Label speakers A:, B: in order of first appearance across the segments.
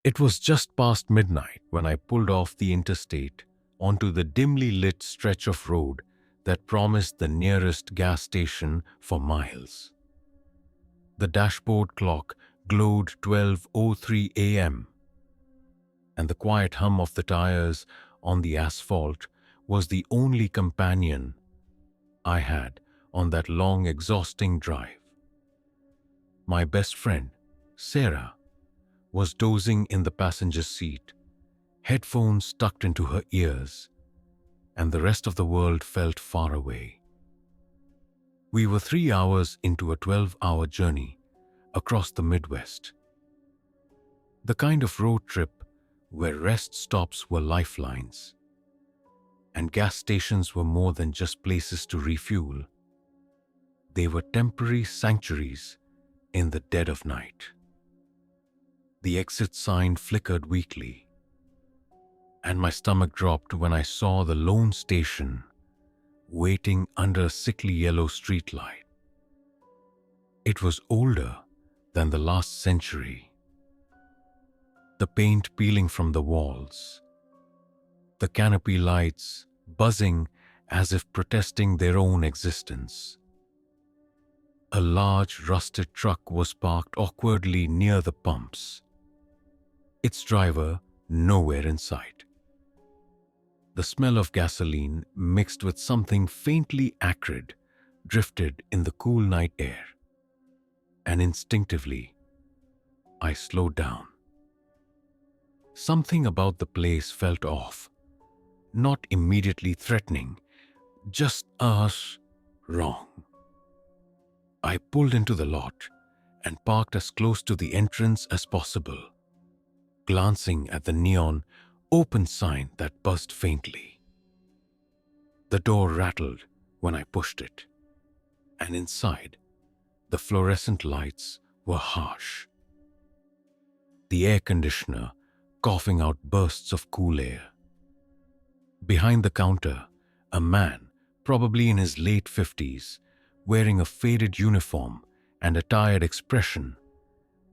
A: It was just past midnight when I pulled off the interstate onto the dimly lit stretch of road that promised the nearest gas station for miles. The dashboard clock glowed 12:03 a.m., and the quiet hum of the tires on the asphalt was the only companion I had on that long, exhausting drive. My best friend, Sarah, was dozing in the passenger seat, headphones tucked into her ears, and the rest of the world felt far away. We were 3 hours into a 12-hour journey across the Midwest. The kind of road trip where rest stops were lifelines, and gas stations were more than just places to refuel. They were temporary sanctuaries in the dead of night. The exit sign flickered weakly, and my stomach dropped when I saw the lone station waiting under a sickly yellow streetlight. It was older than the last century. The paint peeling from the walls, the canopy lights buzzing as if protesting their own existence. A large rusted truck was parked awkwardly near the pumps, its driver nowhere in sight. The smell of gasoline mixed with something faintly acrid drifted in the cool night air, and instinctively, I slowed down. Something about the place felt off, not immediately threatening, just wrong. I pulled into the lot and parked as close to the entrance as possible, glancing at the neon open sign that buzzed faintly. The door rattled when I pushed it, and inside, the fluorescent lights were harsh. The air conditioner coughing out bursts of cool air. Behind the counter, a man, probably in his late 50s, wearing a faded uniform and a tired expression,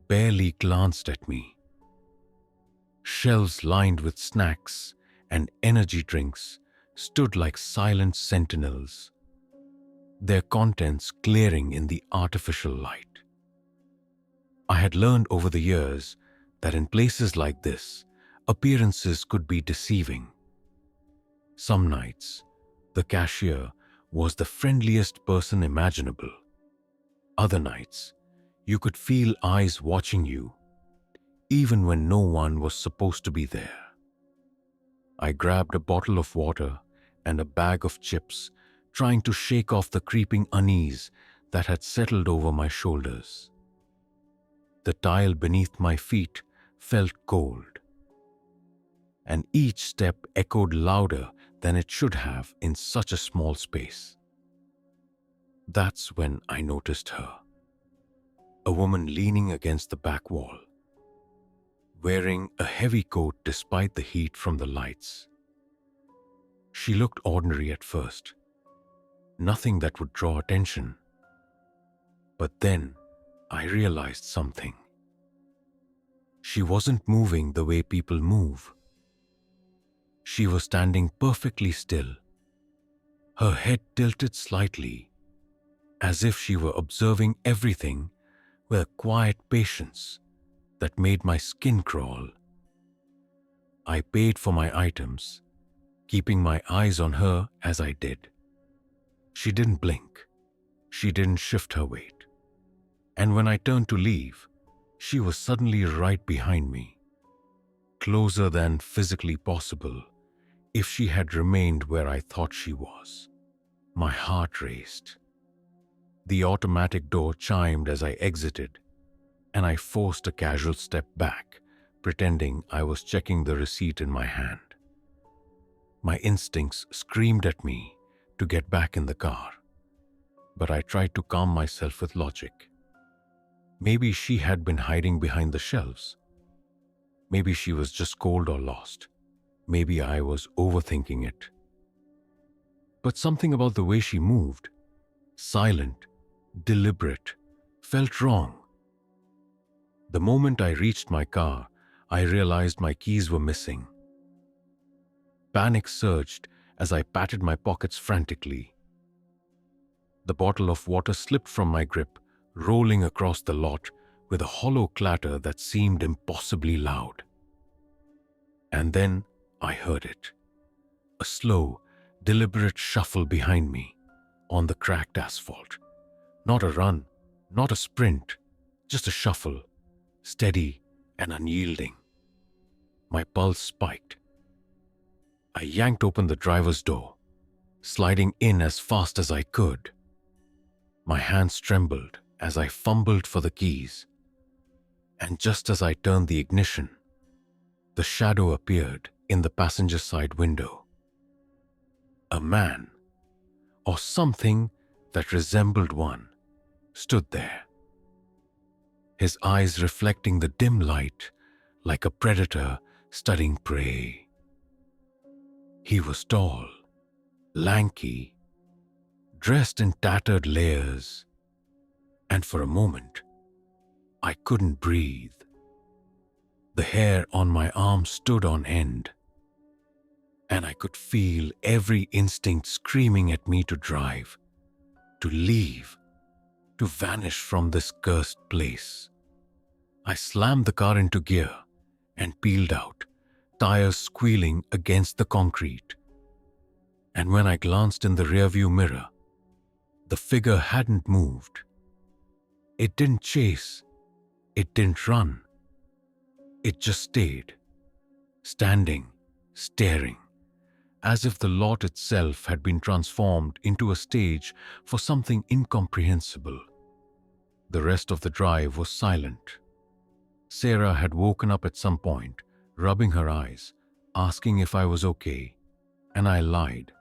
A: barely glanced at me. Shelves lined with snacks and energy drinks stood like silent sentinels, their contents glaring in the artificial light. I had learned over the years that in places like this, appearances could be deceiving. Some nights, the cashier was the friendliest person imaginable. Other nights, you could feel eyes watching you, even when no one was supposed to be there. I grabbed a bottle of water and a bag of chips, trying to shake off the creeping unease that had settled over my shoulders. The tile beneath my feet felt cold, and each step echoed louder than it should have in such a small space. That's when I noticed her, a woman leaning against the back wall, wearing a heavy coat despite the heat from the lights. She looked ordinary at first, nothing that would draw attention. But then I realized something. She wasn't moving the way people move. She was standing perfectly still, her head tilted slightly, as if she were observing everything with a quiet patience that made my skin crawl. I paid for my items, keeping my eyes on her as I did. She didn't blink. She didn't shift her weight. And when I turned to leave, she was suddenly right behind me, closer than physically possible if she had remained where I thought she was. My heart raced. The automatic door chimed as I exited, and I forced a casual step back, pretending I was checking the receipt in my hand. My instincts screamed at me to get back in the car, but I tried to calm myself with logic. Maybe she had been hiding behind the shelves. Maybe she was just cold or lost. Maybe I was overthinking it. But something about the way she moved, silent, deliberate, felt wrong. The moment I reached my car, I realized my keys were missing. Panic surged as I patted my pockets frantically. The bottle of water slipped from my grip, rolling across the lot with a hollow clatter that seemed impossibly loud. And then I heard it. A slow, deliberate shuffle behind me on the cracked asphalt. Not a run, not a sprint, just a shuffle, steady and unyielding. My pulse spiked. I yanked open the driver's door, sliding in as fast as I could. My hands trembled as I fumbled for the keys. And just as I turned the ignition, the shadow appeared in the passenger side window. A man, or something that resembled one, stood there, his eyes reflecting the dim light like a predator studying prey. He was tall, lanky, dressed in tattered layers, and for a moment, I couldn't breathe. The hair on my arm stood on end, and I could feel every instinct screaming at me to drive, to leave, to vanish from this cursed place. I slammed the car into gear and peeled out, tires squealing against the concrete. And when I glanced in the rearview mirror, the figure hadn't moved. It didn't chase. It didn't run. It just stayed, standing, staring, as if the lot itself had been transformed into a stage for something incomprehensible. The rest of the drive was silent. Sarah had woken up at some point, rubbing her eyes, asking if I was okay, and I lied,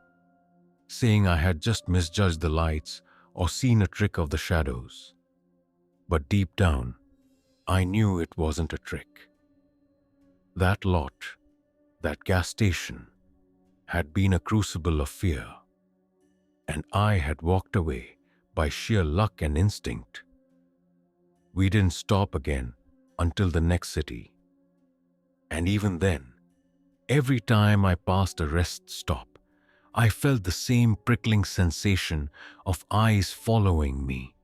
A: saying I had just misjudged the lights or seen a trick of the shadows. But deep down, I knew it wasn't a trick. That lot, that gas station, had been a crucible of fear, and I had walked away by sheer luck and instinct. We didn't stop again until the next city. And even then, every time I passed a rest stop, I felt the same prickling sensation of eyes following me,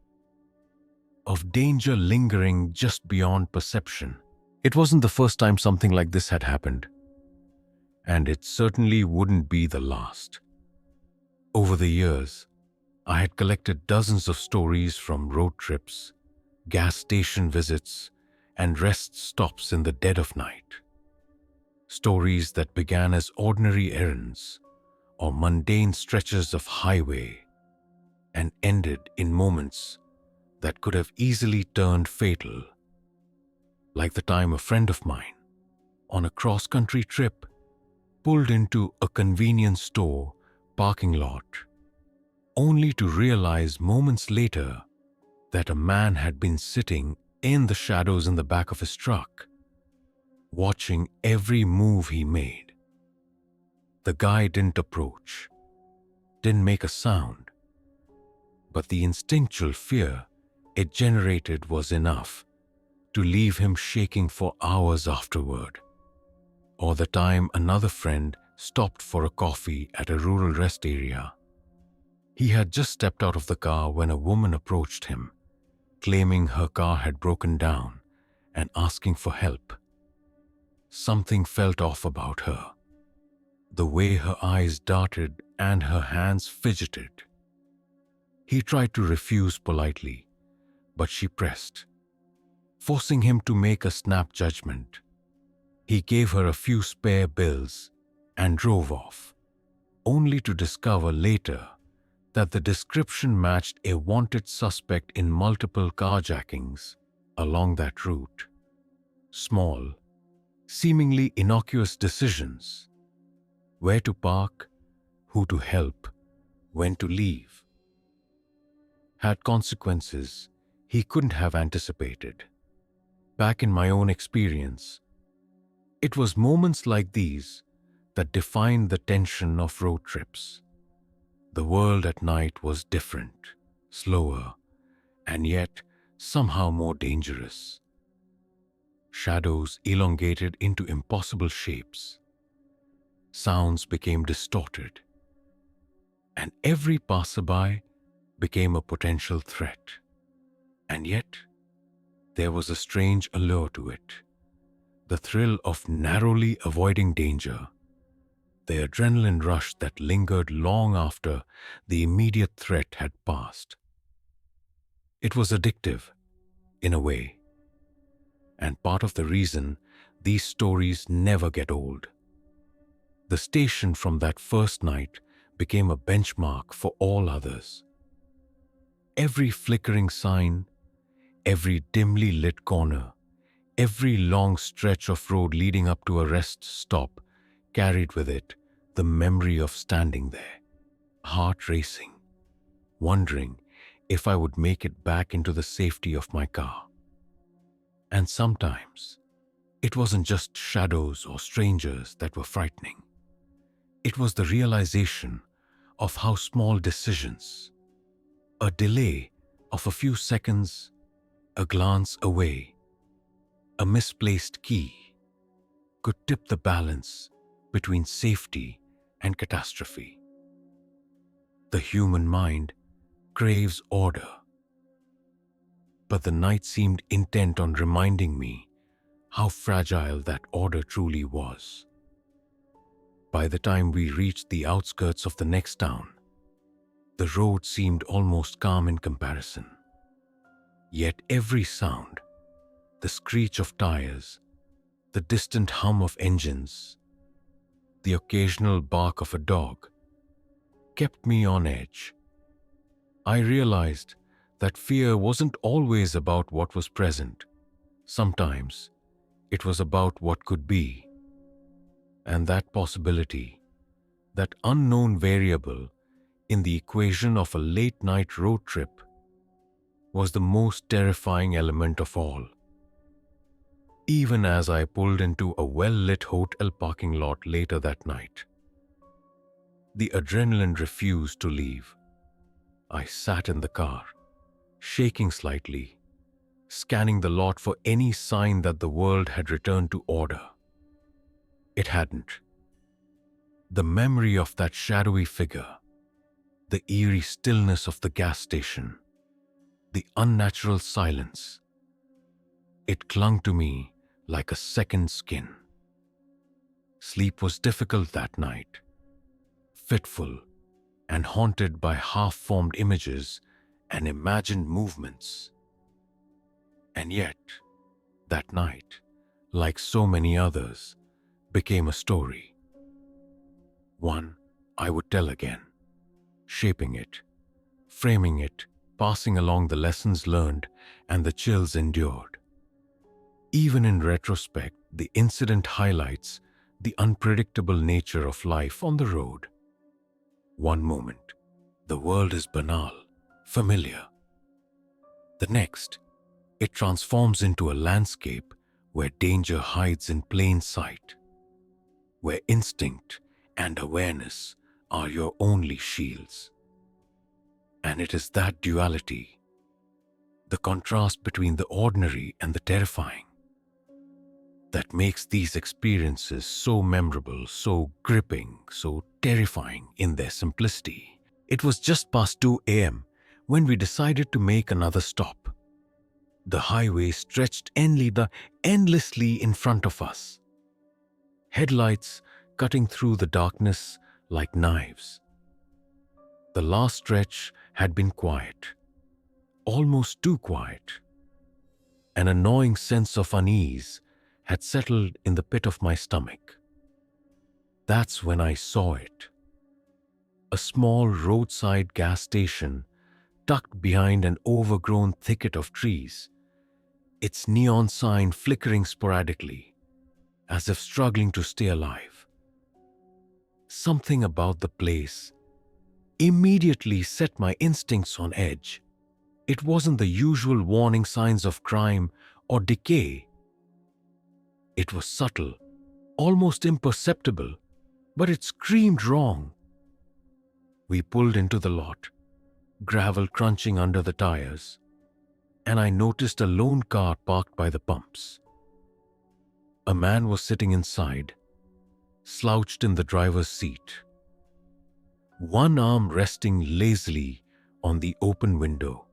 A: of danger lingering just beyond perception. It wasn't the first time something like this had happened, and it certainly wouldn't be the last. Over the years, I had collected dozens of stories from road trips, gas station visits, and rest stops in the dead of night. Stories that began as ordinary errands or mundane stretches of highway and ended in moments that could have easily turned fatal. Like the time a friend of mine, on a cross-country trip, pulled into a convenience store parking lot, only to realize moments later that a man had been sitting in the shadows in the back of his truck, watching every move he made. The guy didn't approach, didn't make a sound, but the instinctual fear it generated was enough to leave him shaking for hours afterward. Or the time another friend stopped for a coffee at a rural rest area. He had just stepped out of the car when a woman approached him, claiming her car had broken down and asking for help. Something felt off about her, the way her eyes darted and her hands fidgeted. He tried to refuse politely, but she pressed, forcing him to make a snap judgment. He gave her a few spare bills and drove off, only to discover later that the description matched a wanted suspect in multiple carjackings along that route. Small, seemingly innocuous decisions: where to park, who to help, when to leave, had consequences he couldn't have anticipated. Back in my own experience, it was moments like these that defined the tension of road trips. The world at night was different, slower, and yet somehow more dangerous. Shadows elongated into impossible shapes. Sounds became distorted, and every passerby became a potential threat. And yet, there was a strange allure to it. The thrill of narrowly avoiding danger, the adrenaline rush that lingered long after the immediate threat had passed. It was addictive, in a way, and part of the reason these stories never get old. The station from that first night became a benchmark for all others. Every flickering sign, every dimly lit corner, every long stretch of road leading up to a rest stop carried with it the memory of standing there, heart racing, wondering if I would make it back into the safety of my car. And sometimes, it wasn't just shadows or strangers that were frightening. It was the realization of how small decisions, a delay of a few seconds, a glance away, a misplaced key, could tip the balance between safety and catastrophe. The human mind craves order, but the night seemed intent on reminding me how fragile that order truly was. By the time we reached the outskirts of the next town, the road seemed almost calm in comparison. Yet every sound, the screech of tires, the distant hum of engines, the occasional bark of a dog, kept me on edge. I realized that fear wasn't always about what was present. Sometimes it was about what could be. And that possibility, that unknown variable in the equation of a late-night road trip, was the most terrifying element of all. Even as I pulled into a well-lit hotel parking lot later that night, the adrenaline refused to leave. I sat in the car, shaking slightly, scanning the lot for any sign that the world had returned to order. It hadn't. The memory of that shadowy figure, the eerie stillness of the gas station, the unnatural silence, it clung to me like a second skin. Sleep was difficult that night, fitful and haunted by half-formed images and imagined movements. And yet, that night, like so many others, became a story. One I would tell again, shaping it, framing it, passing along the lessons learned and the chills endured. Even in retrospect, the incident highlights the unpredictable nature of life on the road. One moment, the world is banal, familiar. The next, it transforms into a landscape where danger hides in plain sight, where instinct and awareness are your only shields. And it is that duality, the contrast between the ordinary and the terrifying, that makes these experiences so memorable, so gripping, so terrifying in their simplicity. It was just past 2 a.m. when we decided to make another stop. The highway stretched endlessly in front of us, headlights cutting through the darkness like knives. The last stretch had been quiet, almost too quiet. An annoying sense of unease had settled in the pit of my stomach. That's when I saw it. A small roadside gas station tucked behind an overgrown thicket of trees, its neon sign flickering sporadically, as if struggling to stay alive. Something about the place immediately set my instincts on edge. It wasn't the usual warning signs of crime or decay. It was subtle, almost imperceptible, but it screamed wrong. We pulled into the lot, gravel crunching under the tires, and I noticed a lone car parked by the pumps. A man was sitting inside, slouched in the driver's seat, one arm resting lazily on the open window.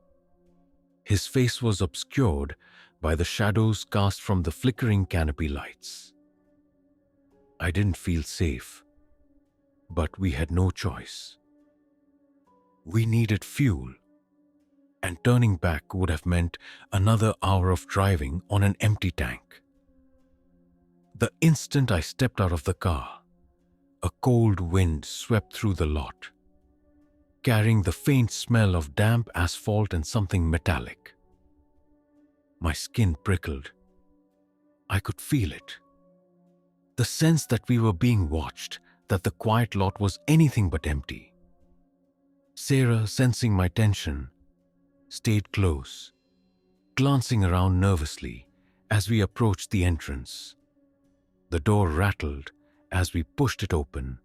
A: His face was obscured by the shadows cast from the flickering canopy lights. I didn't feel safe, but we had no choice. We needed fuel, and turning back would have meant another hour of driving on an empty tank. The instant I stepped out of the car, a cold wind swept through the lot, carrying the faint smell of damp asphalt and something metallic. My skin prickled. I could feel it. The sense that we were being watched, that the quiet lot was anything but empty. Sarah, sensing my tension, stayed close, glancing around nervously as we approached the entrance. The door rattled as we pushed it open,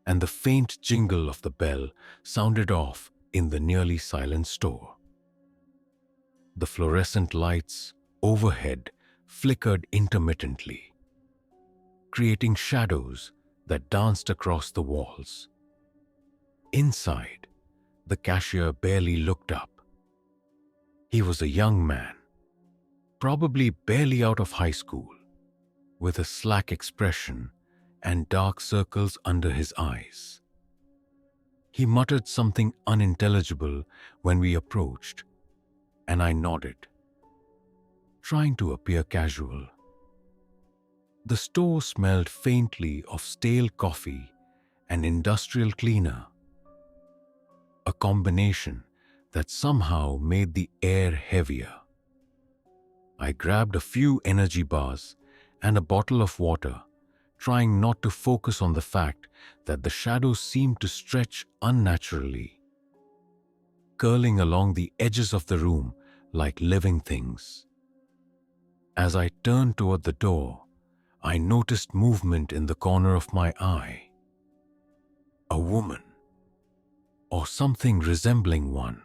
A: and the faint jingle of the bell sounded off in the nearly silent store. The fluorescent lights overhead flickered intermittently, creating shadows that danced across the walls. Inside, the cashier barely looked up. He was a young man, probably barely out of high school, with a slack expression and dark circles under his eyes. He muttered something unintelligible when we approached, and I nodded, trying to appear casual. The store smelled faintly of stale coffee and industrial cleaner, a combination that somehow made the air heavier. I grabbed a few energy bars and a bottle of water, trying not to focus on the fact that the shadows seemed to stretch unnaturally, curling along the edges of the room like living things. As I turned toward the door, I noticed movement in the corner of my eye. A woman, or something resembling one,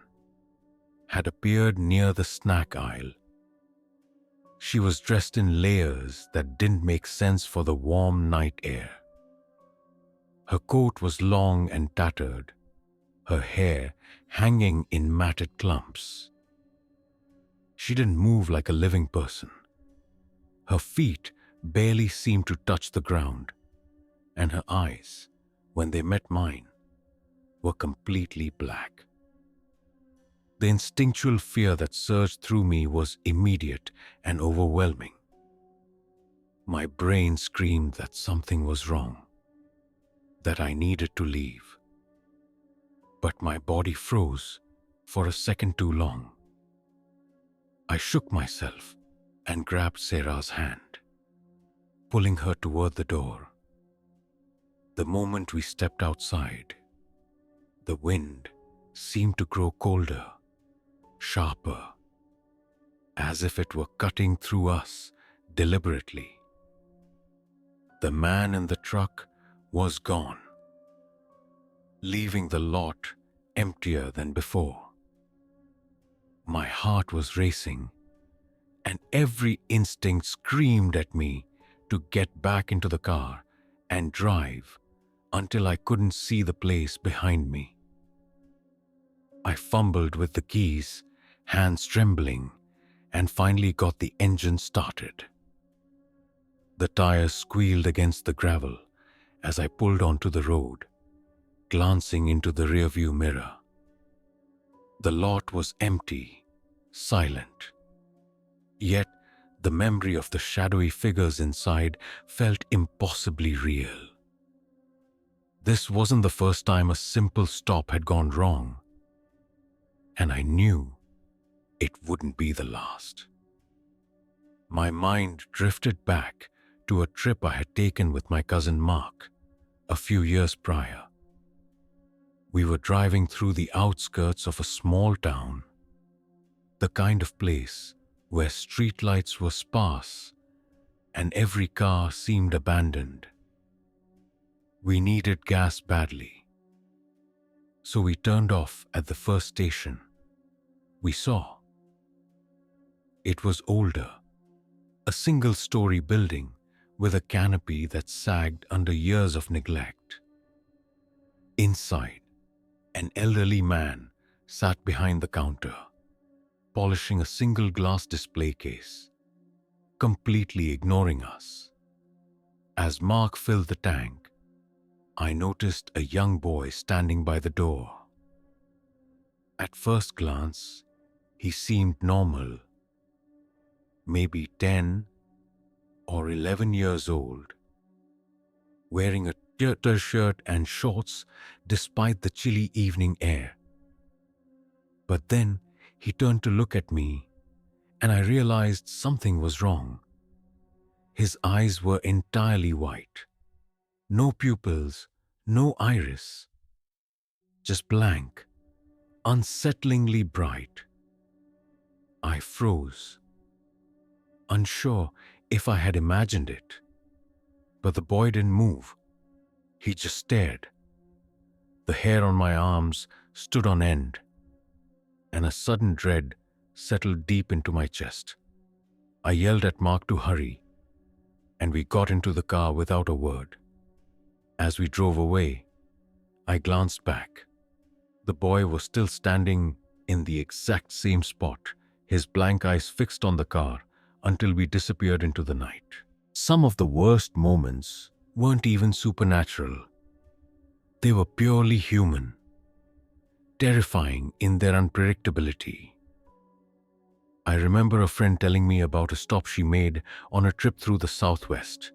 A: had appeared near the snack aisle. She was dressed in layers that didn't make sense for the warm night air. Her coat was long and tattered, her hair hanging in matted clumps. She didn't move like a living person. Her feet barely seemed to touch the ground, and her eyes, when they met mine, were completely black. The instinctual fear that surged through me was immediate and overwhelming. My brain screamed that something was wrong, that I needed to leave. But my body froze for a second too long. I shook myself and grabbed Sarah's hand, pulling her toward the door. The moment we stepped outside, the wind seemed to grow colder, sharper, as if it were cutting through us deliberately. The man in the truck was gone, leaving the lot emptier than before. My heart was racing, and every instinct screamed at me to get back into the car and drive until I couldn't see the place behind me. I fumbled with the keys, hands trembling, and finally got the engine started. The tires squealed against the gravel as I pulled onto the road, glancing into the rearview mirror. The lot was empty, silent. Yet the memory of the shadowy figures inside felt impossibly real. This wasn't the first time a simple stop had gone wrong, and I knew it wouldn't be the last. My mind drifted back to a trip I had taken with my cousin Mark a few years prior. We were driving through the outskirts of a small town, the kind of place where streetlights were sparse and every car seemed abandoned. We needed gas badly, so we turned off at the first station we saw. It was older, a single-story building with a canopy that sagged under years of neglect. Inside, an elderly man sat behind the counter, polishing a single glass display case, completely ignoring us. As Mark filled the tank, I noticed a young boy standing by the door. At first glance, he seemed normal, maybe 10 or 11 years old, wearing a shirt and shorts despite the chilly evening air. But then he turned to look at me, and I realized something was wrong. His eyes were entirely white. No pupils, no iris. Just blank, unsettlingly bright. I froze, unsure if I had imagined it. But the boy didn't move. He just stared. The hair on my arms stood on end, and a sudden dread settled deep into my chest. I yelled at Mark to hurry, and we got into the car without a word. As we drove away, I glanced back. The boy was still standing in the exact same spot, his blank eyes fixed on the car until we disappeared into the night. Some of the worst moments weren't even supernatural. They were purely human, terrifying in their unpredictability. I remember a friend telling me about a stop she made on a trip through the Southwest.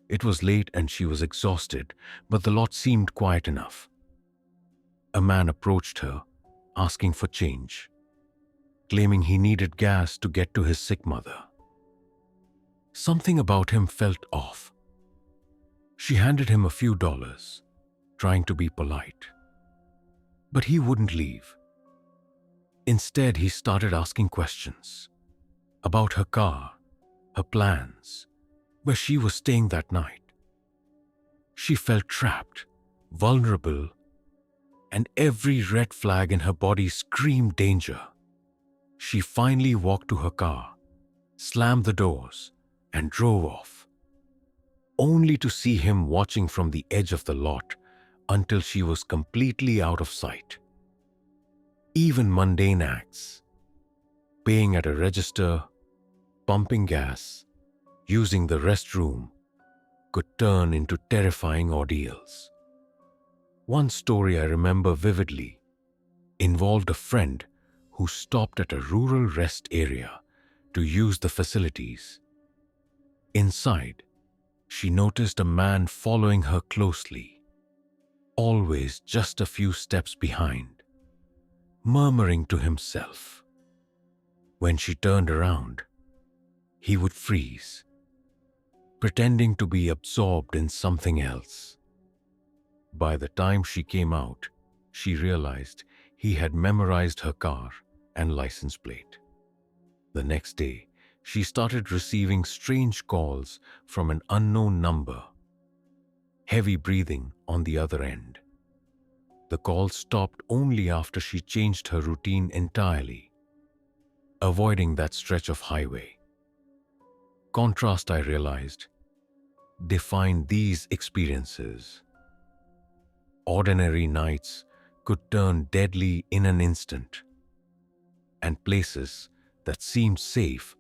A: It was late and she was exhausted, but the lot seemed quiet enough. A man approached her, asking for change, claiming he needed gas to get to his sick mother. Something about him felt off. She handed him a few dollars, trying to be polite. But he wouldn't leave. Instead, he started asking questions about her car, her plans, where she was staying that night. She felt trapped, vulnerable, and every red flag in her body screamed danger. She finally walked to her car, slammed the doors, and drove off, only to see him watching from the edge of the lot until she was completely out of sight. Even mundane acts, paying at a register, pumping gas, using the restroom, could turn into terrifying ordeals. One story I remember vividly involved a friend who stopped at a rural rest area to use the facilities. Inside, she noticed a man following her closely, always just a few steps behind, murmuring to himself. When she turned around, he would freeze, pretending to be absorbed in something else. By the time she came out, she realized he had memorized her car and license plate. The next day, she started receiving strange calls from an unknown number, heavy breathing on the other end. The call stopped only after she changed her routine entirely, avoiding that stretch of highway. Contrast, I realized, defined these experiences. Ordinary nights could turn deadly in an instant, and places that seemed safe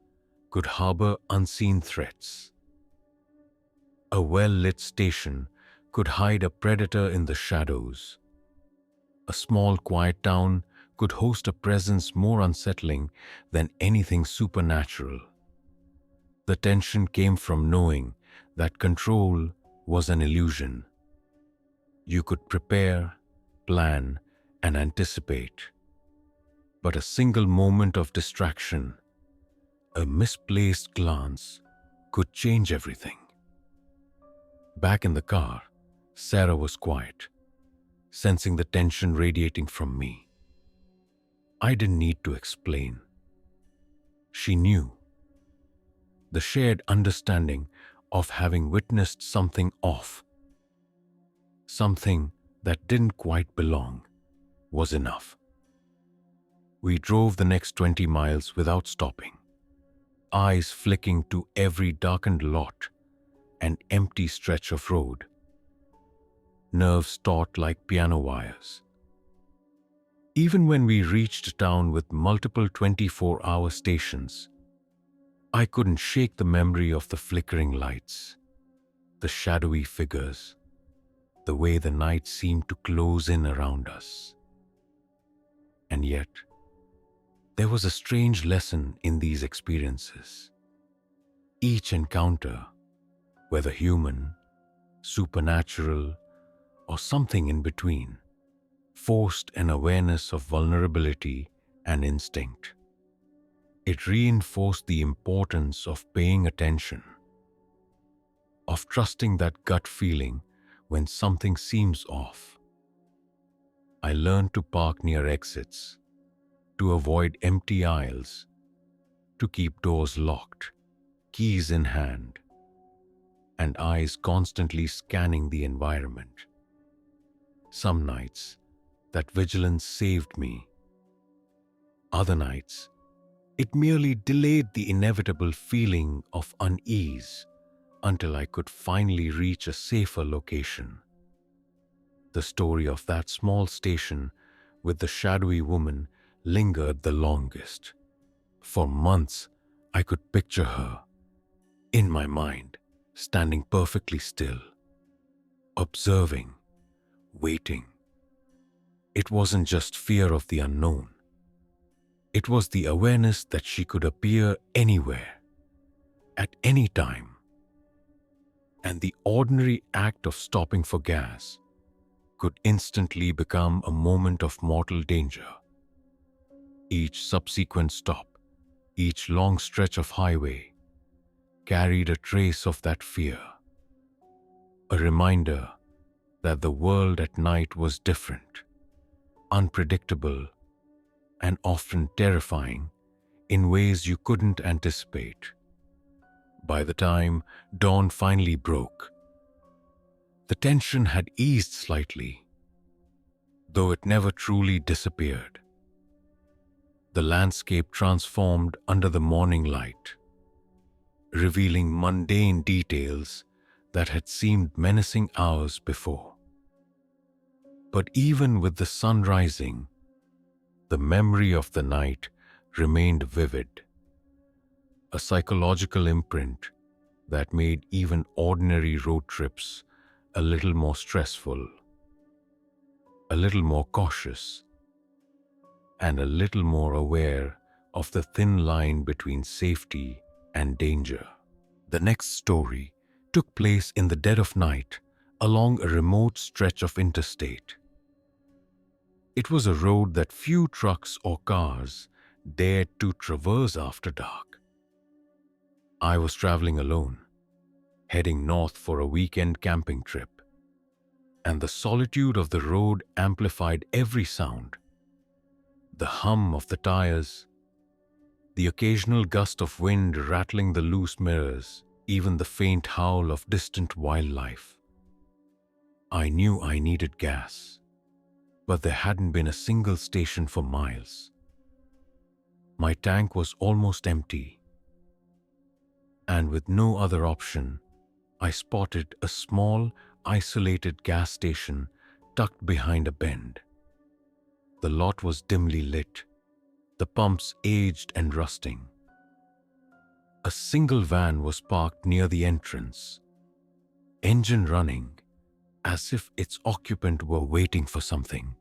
A: could harbor unseen threats. A well-lit station could hide a predator in the shadows. A small, quiet town could host a presence more unsettling than anything supernatural. The tension came from knowing that control was an illusion. You could prepare, plan, and anticipate, but a single moment of distraction, a misplaced glance, could change everything. Back in the car, Sarah was quiet, sensing the tension radiating from me. I didn't need to explain. She knew. The shared understanding of having witnessed something off, something that didn't quite belong, was enough. We drove the next 20 miles without stopping, eyes flicking to every darkened lot, an empty stretch of road, nerves taut like piano wires. Even when we reached a town with multiple 24-hour stations, I couldn't shake the memory of the flickering lights, the shadowy figures, the way the night seemed to close in around us. And yet, there was a strange lesson in these experiences. Each encounter, whether human, supernatural, or something in between, forced an awareness of vulnerability and instinct. It reinforced the importance of paying attention, of trusting that gut feeling when something seems off. I learned to park near exits, to avoid empty aisles, to keep doors locked, keys in hand, and eyes constantly scanning the environment. Some nights, that vigilance saved me. Other nights, it merely delayed the inevitable feeling of unease until I could finally reach a safer location. The story of that small station with the shadowy woman lingered the longest. For months, I could picture her, in my mind, standing perfectly still, observing, waiting. It wasn't just fear of the unknown. It was the awareness that she could appear anywhere, at any time. And the ordinary act of stopping for gas could instantly become a moment of mortal danger. Each subsequent stop, each long stretch of highway, carried a trace of that fear. A reminder that the world at night was different, unpredictable, and often terrifying in ways you couldn't anticipate. By the time dawn finally broke, the tension had eased slightly, though it never truly disappeared. The landscape transformed under the morning light, revealing mundane details that had seemed menacing hours before. But even with the sun rising, the memory of the night remained vivid, a psychological imprint that made even ordinary road trips a little more stressful, a little more cautious, and a little more aware of the thin line between safety and danger. The next story took place in the dead of night along a remote stretch of interstate. It was a road that few trucks or cars dared to traverse after dark. I was traveling alone, heading north for a weekend camping trip, and the solitude of the road amplified every sound. The hum of the tires, the occasional gust of wind rattling the loose mirrors, even the faint howl of distant wildlife. I knew I needed gas, but there hadn't been a single station for miles. My tank was almost empty, and with no other option, I spotted a small, isolated gas station tucked behind a bend. The lot was dimly lit, the pumps aged and rusting. A single van was parked near the entrance, engine running, as if its occupant were waiting for something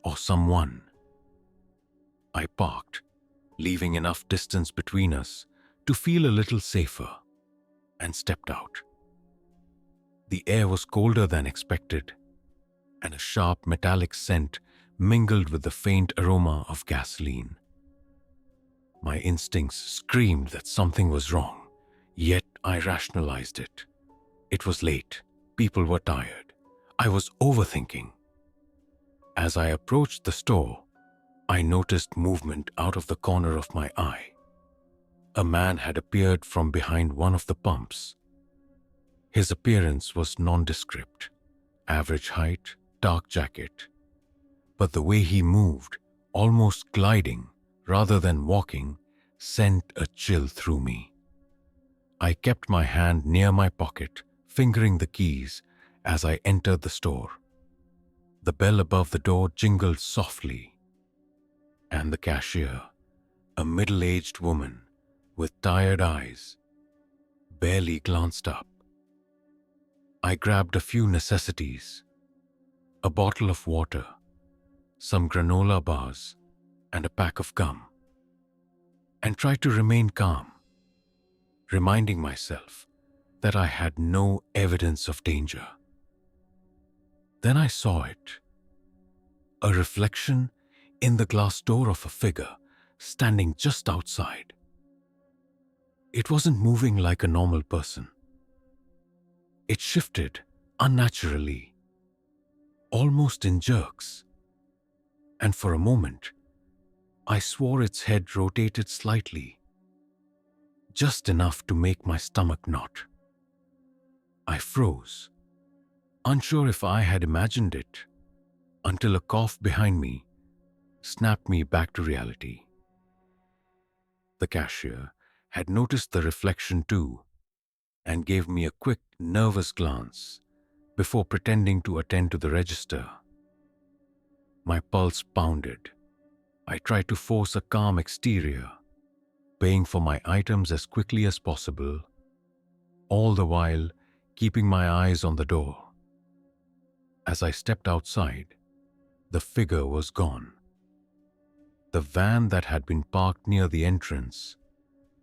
A: or someone. I parked, leaving enough distance between us to feel a little safer, and stepped out. The air was colder than expected, and a sharp metallic scent mingled with the faint aroma of gasoline. My instincts screamed that something was wrong, yet I rationalized it. It was late. People were tired. I was overthinking. As I approached the store, I noticed movement out of the corner of my eye. A man had appeared from behind one of the pumps. His appearance was nondescript, average height, dark jacket. But the way he moved, almost gliding rather than walking, sent a chill through me. I kept my hand near my pocket, fingering the keys as I entered the store. The bell above the door jingled softly, and the cashier, a middle-aged woman with tired eyes, barely glanced up. I grabbed a few necessities, a bottle of water, some granola bars, and a pack of gum, and tried to remain calm, reminding myself that I had no evidence of danger. Then I saw it, a reflection in the glass door of a figure standing just outside. It wasn't moving like a normal person. It shifted unnaturally, almost in jerks, and for a moment, I swore its head rotated slightly, just enough to make my stomach knot. I froze, unsure if I had imagined it, until a cough behind me snapped me back to reality. The cashier had noticed the reflection too, and gave me a quick, nervous glance before pretending to attend to the register. My pulse pounded. I tried to force a calm exterior, paying for my items as quickly as possible, all the while keeping my eyes on the door. As I stepped outside, the figure was gone. The van that had been parked near the entrance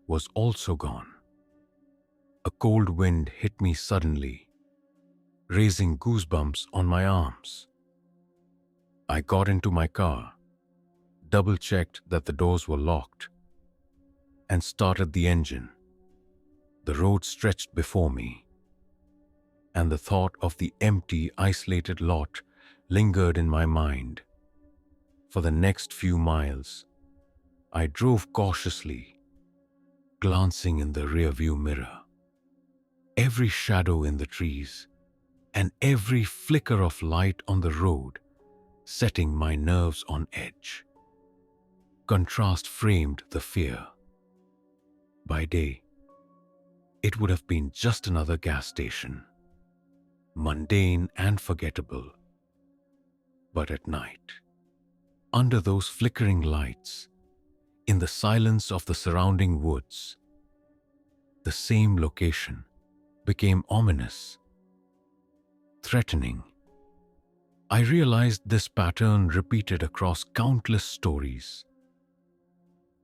A: was also gone. A cold wind hit me suddenly, raising goosebumps on my arms. I got into my car, double-checked that the doors were locked, and started the engine. The road stretched before me, and the thought of the empty, isolated lot lingered in my mind. For the next few miles, I drove cautiously, glancing in the rearview mirror. Every shadow in the trees and every flicker of light on the road setting my nerves on edge. Contrast framed the fear. By day, it would have been just another gas station, mundane and forgettable. But at night, under those flickering lights, in the silence of the surrounding woods, the same location became ominous, threatening. I realized this pattern repeated across countless stories.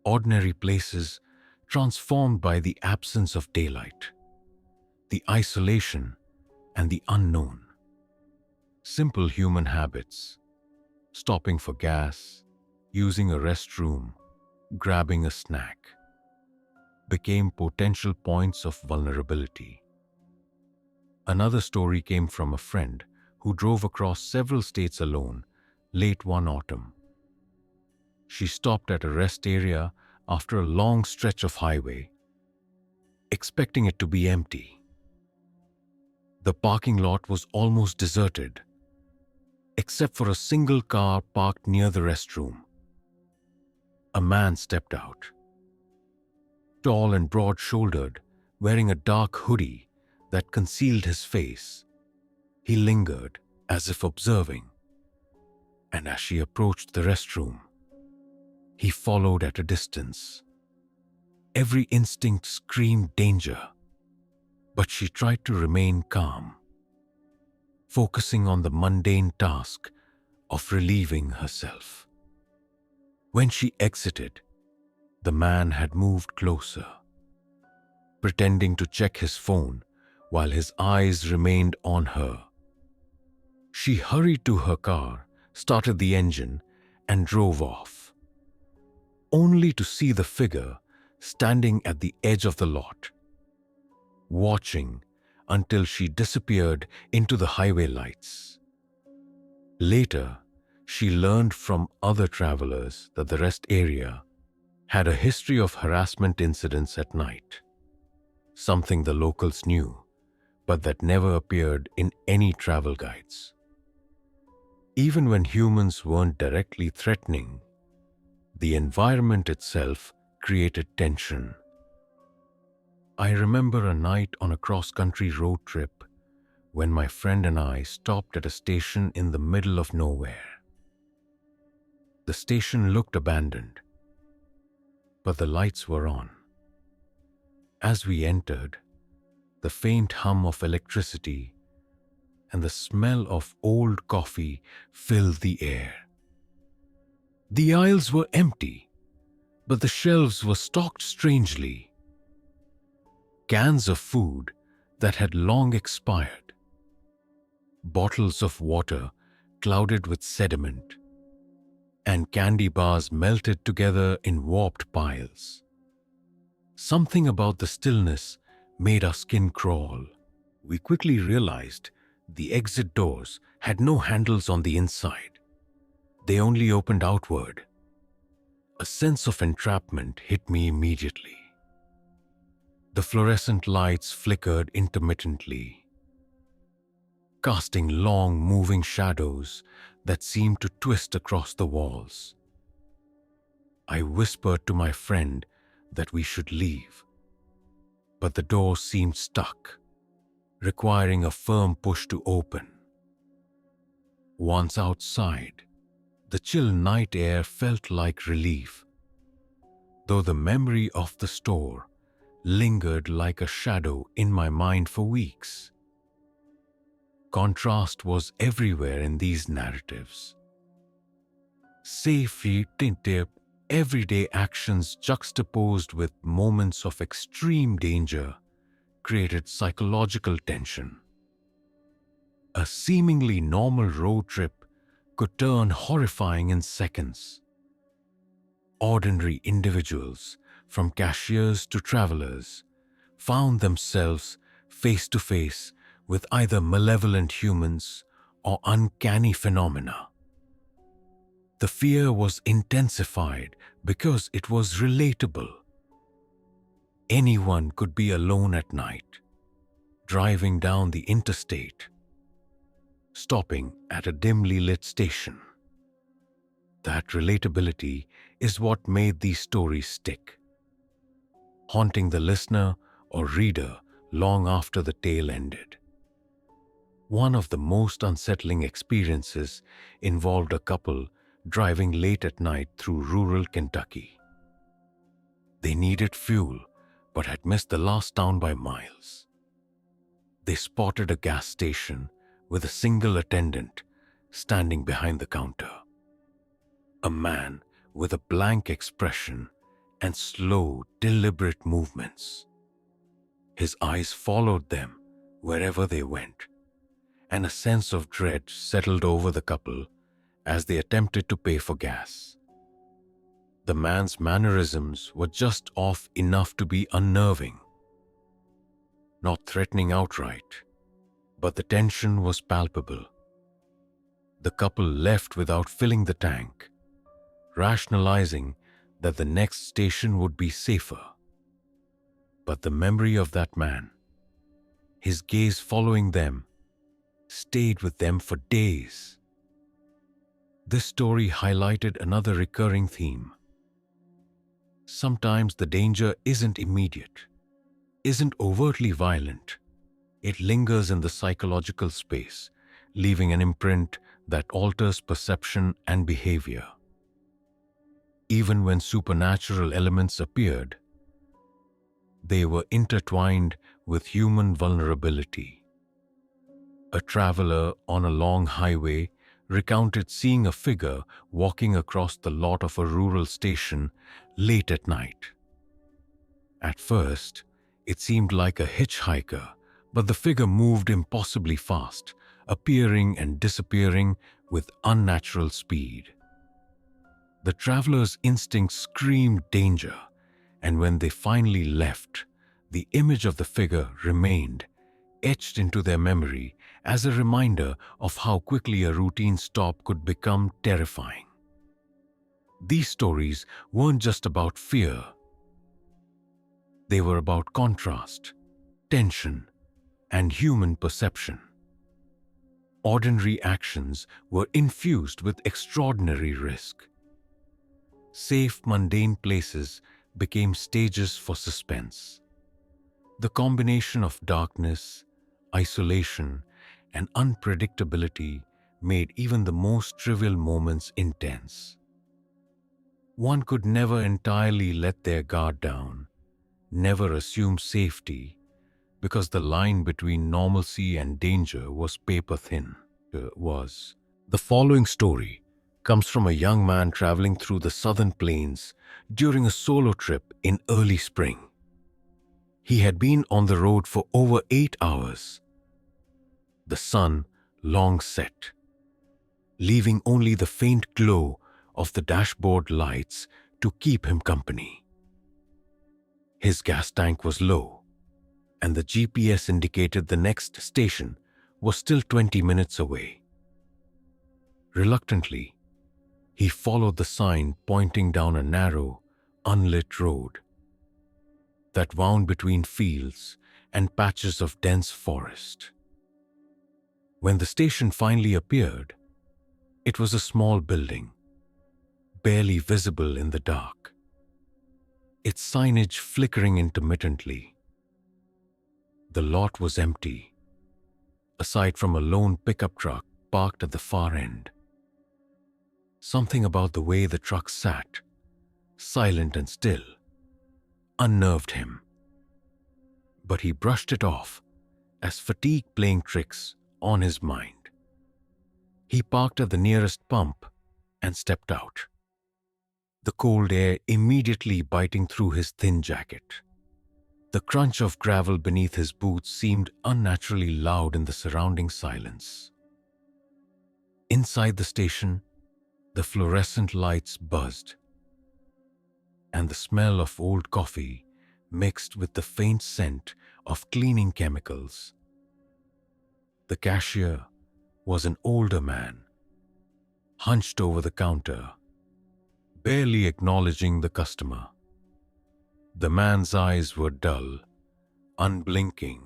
A: Ordinary places transformed by the absence of daylight, the isolation, and the unknown. Simple human habits, stopping for gas, using a restroom, grabbing a snack, became potential points of vulnerability. Another story came from a friend who drove across several states alone late one autumn. She stopped at a rest area after a long stretch of highway, expecting it to be empty. The parking lot was almost deserted, except for a single car parked near the restroom. A man stepped out, tall and broad-shouldered, wearing a dark hoodie that concealed his face. He lingered, as if observing, and as she approached the restroom, he followed at a distance. Every instinct screamed danger, but she tried to remain calm, focusing on the mundane task of relieving herself. When she exited, the man had moved closer, pretending to check his phone while his eyes remained on her. She hurried to her car, started the engine, and drove off, only to see the figure standing at the edge of the lot, watching until she disappeared into the highway lights. Later, she learned from other travelers that the rest area had a history of harassment incidents at night, something the locals knew, but that never appeared in any travel guides. Even when humans weren't directly threatening, the environment itself created tension. I remember a night on a cross-country road trip when my friend and I stopped at a station in the middle of nowhere. The station looked abandoned, but the lights were on. As we entered, the faint hum of electricity and the smell of old coffee filled the air. The aisles were empty, but the shelves were stocked strangely. Cans of food that had long expired, bottles of water clouded with sediment, and candy bars melted together in warped piles. Something about the stillness made our skin crawl. We quickly realized the exit doors had no handles on the inside. They only opened outward. A sense of entrapment hit me immediately. The fluorescent lights flickered intermittently, casting long, moving shadows that seemed to twist across the walls. I whispered to my friend that we should leave, but the door seemed stuck, requiring a firm push to open. Once outside, the chill night air felt like relief, though the memory of the store lingered like a shadow in my mind for weeks. Contrast was everywhere in these narratives. Safely tinted everyday actions juxtaposed with moments of extreme danger created psychological tension. A seemingly normal road trip could turn horrifying in seconds. Ordinary individuals, from cashiers to travelers, found themselves face to face with either malevolent humans or uncanny phenomena. The fear was intensified because it was relatable. Anyone could be alone at night, driving down the interstate, stopping at a dimly lit station. That relatability is what made these stories stick, haunting the listener or reader long after the tale ended. One of the most unsettling experiences involved a couple driving late at night through rural Kentucky. They needed fuel but had missed the last town by miles. They spotted a gas station with a single attendant standing behind the counter. A man with a blank expression and slow, deliberate movements. His eyes followed them wherever they went, and a sense of dread settled over the couple as they attempted to pay for gas. The man's mannerisms were just off enough to be unnerving. Not threatening outright, but the tension was palpable. The couple left without filling the tank, rationalizing that the next station would be safer. But the memory of that man, his gaze following them, stayed with them for days. This story highlighted another recurring theme. Sometimes the danger isn't immediate, isn't overtly violent. It lingers in the psychological space, leaving an imprint that alters perception and behavior. Even when supernatural elements appeared, they were intertwined with human vulnerability. A traveler on a long highway recounted seeing a figure walking across the lot of a rural station late at night. At first, it seemed like a hitchhiker, but the figure moved impossibly fast, appearing and disappearing with unnatural speed. The traveler's instincts screamed danger, and when they finally left, the image of the figure remained, etched into their memory as a reminder of how quickly a routine stop could become terrifying. These stories weren't just about fear. They were about contrast, tension, and human perception. Ordinary actions were infused with extraordinary risk. Safe, mundane places became stages for suspense. The combination of darkness, isolation, and unpredictability made even the most trivial moments intense. One could never entirely let their guard down, never assume safety, because the line between normalcy and danger was paper thin. The following story comes from a young man traveling through the southern plains during a solo trip in early spring. He had been on the road for over 8 hours. The sun long set, leaving only the faint glow of the dashboard lights to keep him company. His gas tank was low, and the GPS indicated the next station was still 20 minutes away. Reluctantly, he followed the sign pointing down a narrow, unlit road that wound between fields and patches of dense forest. When the station finally appeared, it was a small building, barely visible in the dark, its signage flickering intermittently. The lot was empty, aside from a lone pickup truck parked at the far end. Something about the way the truck sat, silent and still, unnerved him. But he brushed it off as fatigue playing tricks on his mind. He parked at the nearest pump and stepped out, the cold air immediately biting through his thin jacket. The crunch of gravel beneath his boots seemed unnaturally loud in the surrounding silence. Inside the station, the fluorescent lights buzzed, and the smell of old coffee mixed with the faint scent of cleaning chemicals. The cashier was an older man, hunched over the counter, barely acknowledging the customer. The man's eyes were dull, unblinking,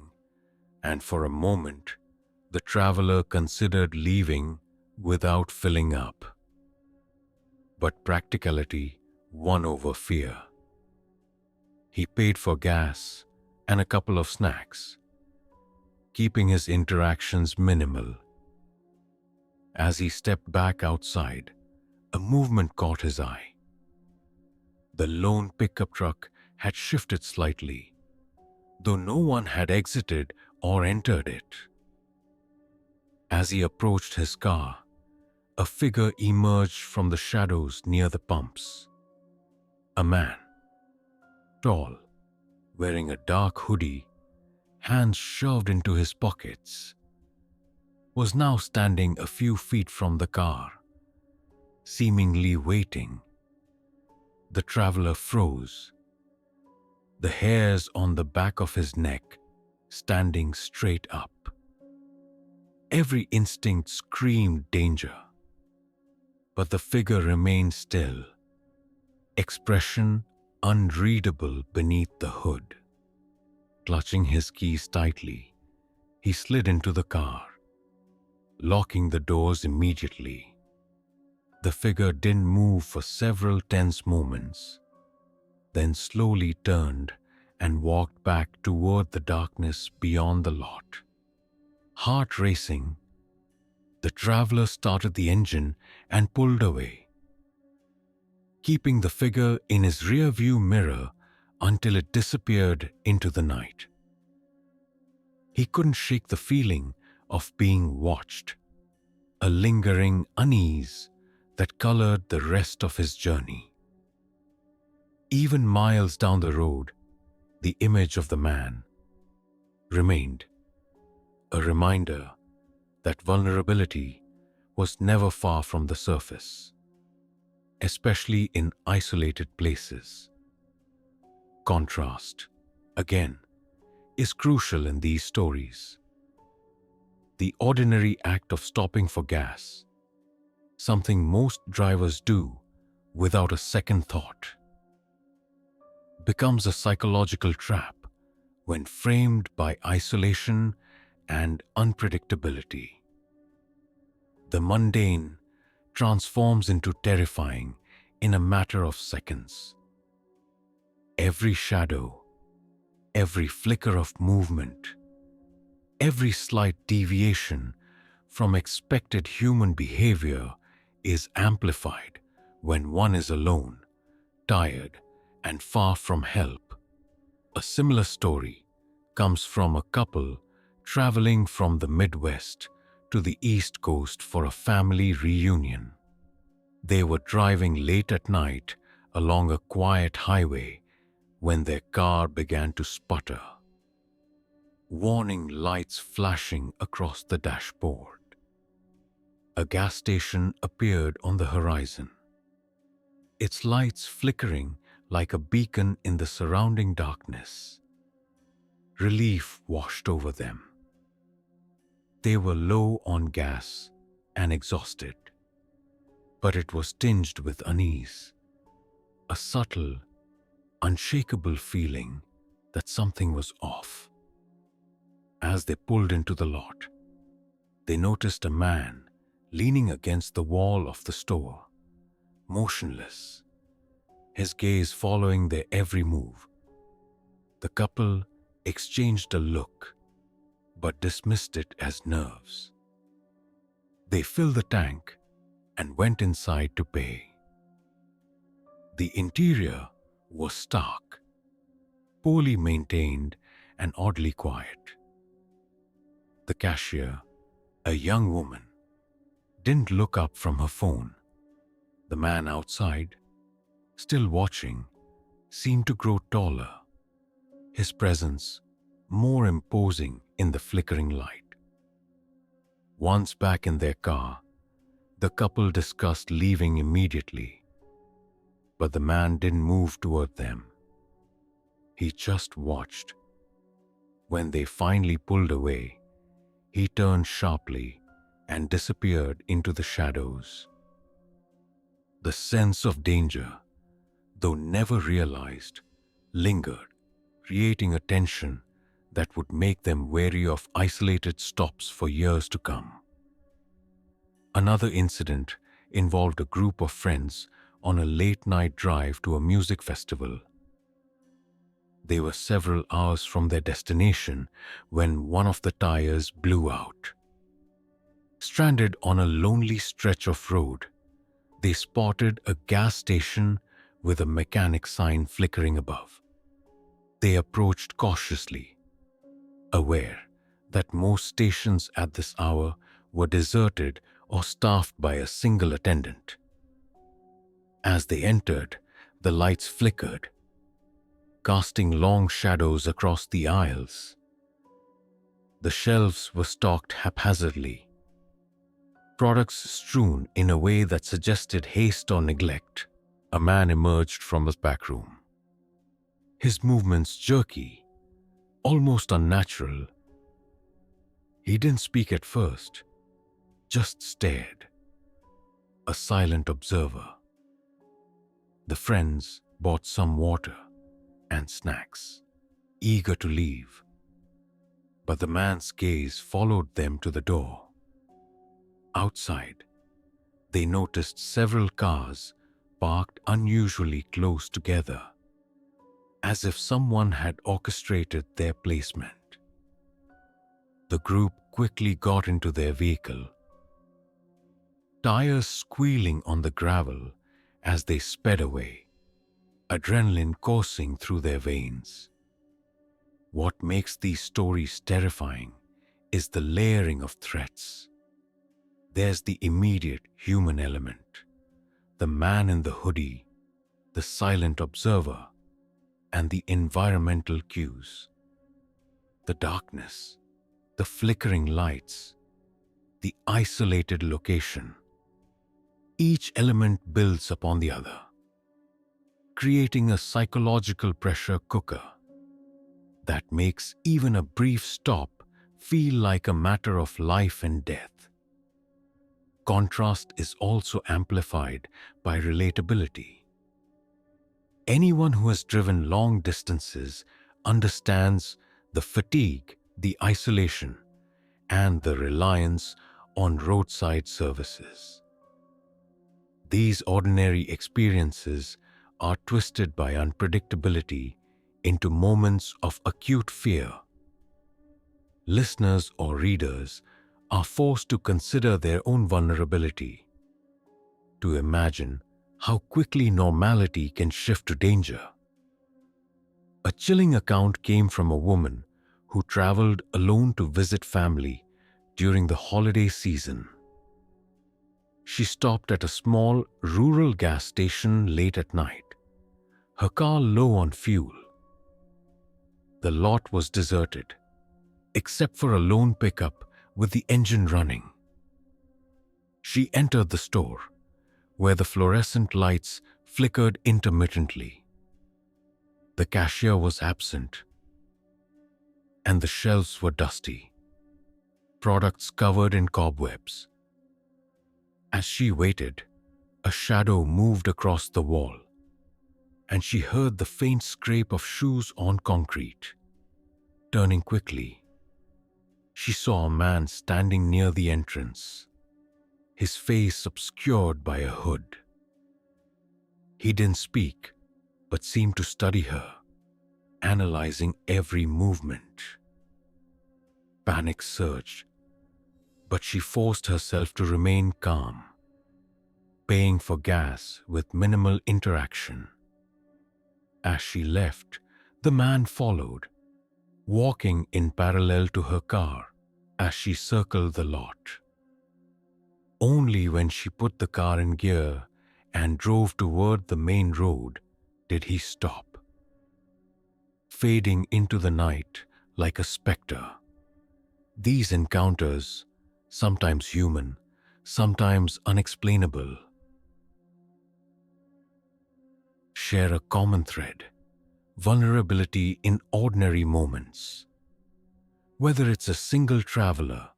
A: and for a moment, the traveler considered leaving without filling up. But practicality won over fear. He paid for gas and a couple of snacks, keeping his interactions minimal. As he stepped back outside, a movement caught his eye. The lone pickup truck had shifted slightly, though no one had exited or entered it. As he approached his car, a figure emerged from the shadows near the pumps. A man, tall, wearing a dark hoodie, hands shoved into his pockets, was now standing a few feet from the car, seemingly waiting. The traveler froze, the hairs on the back of his neck standing straight up. Every instinct screamed danger, but the figure remained still, expression unreadable beneath the hood. Clutching his keys tightly, he slid into the car, locking the doors immediately. The figure didn't move for several tense moments, then slowly turned and walked back toward the darkness beyond the lot. Heart racing, the traveler started the engine and pulled away, keeping the figure in his rearview mirror until it disappeared into the night. He couldn't shake the feeling of being watched, a lingering unease that colored the rest of his journey. Even miles down the road, the image of the man remained, a reminder that vulnerability was never far from the surface, especially in isolated places. Contrast, again, is crucial in these stories. The ordinary act of stopping for gas, something most drivers do without a second thought, becomes a psychological trap when framed by isolation and unpredictability. The mundane transforms into terrifying in a matter of seconds. Every shadow, every flicker of movement, every slight deviation from expected human behavior is amplified when one is alone, tired, and far from help. A similar story comes from a couple traveling from the Midwest to the East Coast for a family reunion. They were driving late at night along a quiet highway when their car began to sputter, warning lights flashing across the dashboard. A gas station appeared on the horizon, its lights flickering like a beacon in the surrounding darkness. Relief washed over them. They were low on gas and exhausted, but it was tinged with unease, a subtle, unshakable feeling that something was off. As they pulled into the lot, they noticed a man leaning against the wall of the store, motionless, his gaze following their every move. The couple exchanged a look, but dismissed it as nerves. They filled the tank and went inside to pay. The interior was stark, poorly maintained, and oddly quiet. The cashier, a young woman, didn't look up from her phone. The man outside, still watching, seemed to grow taller, his presence more imposing in the flickering light. Once back in their car, the couple discussed leaving immediately, but the man didn't move toward them. He just watched. When they finally pulled away, he turned sharply and disappeared into the shadows. The sense of danger, though never realized, lingered, creating a tension that would make them wary of isolated stops for years to come. Another incident involved a group of friends on a late-night drive to a music festival. They were several hours from their destination when one of the tires blew out. Stranded on a lonely stretch of road, they spotted a gas station with a mechanic sign flickering above. They approached cautiously, aware that most stations at this hour were deserted or staffed by a single attendant. As they entered, the lights flickered, casting long shadows across the aisles. The shelves were stocked haphazardly, products strewn in a way that suggested haste or neglect. A man emerged from his back room, his movements jerky, almost unnatural. He didn't speak at first, just stared, a silent observer. The friends bought some water and snacks, eager to leave, but the man's gaze followed them to the door. Outside, they noticed several cars parked unusually close together, as if someone had orchestrated their placement. The group quickly got into their vehicle, tires squealing on the gravel as they sped away, adrenaline coursing through their veins. What makes these stories terrifying is the layering of threats. There's the immediate human element, the man in the hoodie, the silent observer, and the environmental cues. The darkness, the flickering lights, the isolated location. Each element builds upon the other, creating a psychological pressure cooker that makes even a brief stop feel like a matter of life and death. Contrast is also amplified by relatability. Anyone who has driven long distances understands the fatigue, the isolation, and the reliance on roadside services. These ordinary experiences are twisted by unpredictability into moments of acute fear. Listeners or readers are forced to consider their own vulnerability, to imagine how quickly normality can shift to danger. A chilling account came from a woman who traveled alone to visit family during the holiday season. She stopped at a small rural gas station late at night, her car low on fuel. The lot was deserted, except for a lone pickup with the engine running. She entered the store, where the fluorescent lights flickered intermittently. The cashier was absent, and the shelves were dusty, products covered in cobwebs. As she waited, a shadow moved across the wall, and she heard the faint scrape of shoes on concrete. Turning quickly, she saw a man standing near the entrance, his face obscured by a hood. He didn't speak, but seemed to study her, analyzing every movement. Panic surged, but she forced herself to remain calm, paying for gas with minimal interaction. As she left, the man followed, walking in parallel to her car as she circled the lot. Only when she put the car in gear and drove toward the main road did he stop, fading into the night like a specter. These encounters, sometimes human, sometimes unexplainable, share a common thread: vulnerability in ordinary moments. Whether it's a single traveler,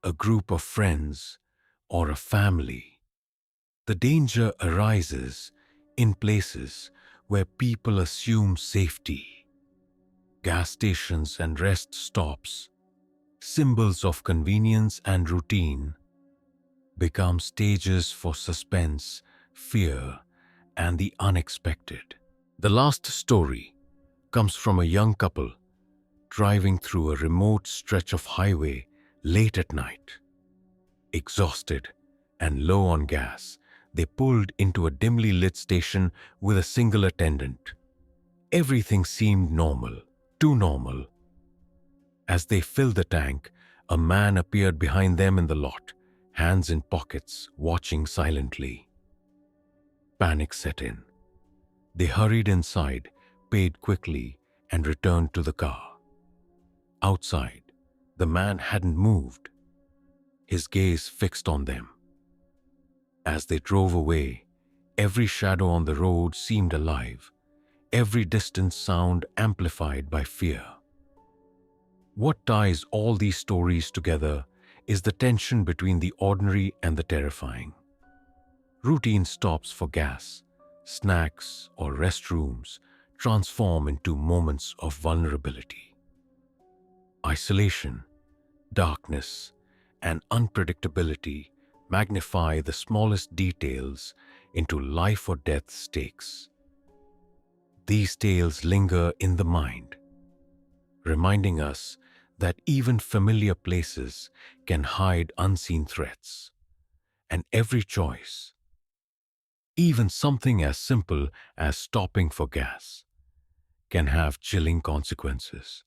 A: a group of friends, or a family, the danger arises in places where people assume safety. Gas stations and rest stops, symbols of convenience and routine, become stages for suspense, fear, and the unexpected. The last story comes from a young couple driving through a remote stretch of highway late at night. Exhausted and low on gas, they pulled into a dimly lit station with a single attendant. Everything seemed normal, too normal. As they filled the tank, a man appeared behind them in the lot, hands in pockets, watching silently. Panic set in. They hurried inside, paid quickly, and returned to the car. Outside, the man hadn't moved, his gaze fixed on them. As they drove away, every shadow on the road seemed alive, every distant sound amplified by fear. What ties all these stories together is the tension between the ordinary and the terrifying. Routine stops for gas, snacks, or restrooms transform into moments of vulnerability. Isolation, darkness, and unpredictability magnify the smallest details into life or death stakes. These tales linger in the mind, reminding us that even familiar places can hide unseen threats, and every choice, even something as simple as stopping for gas, can have chilling consequences.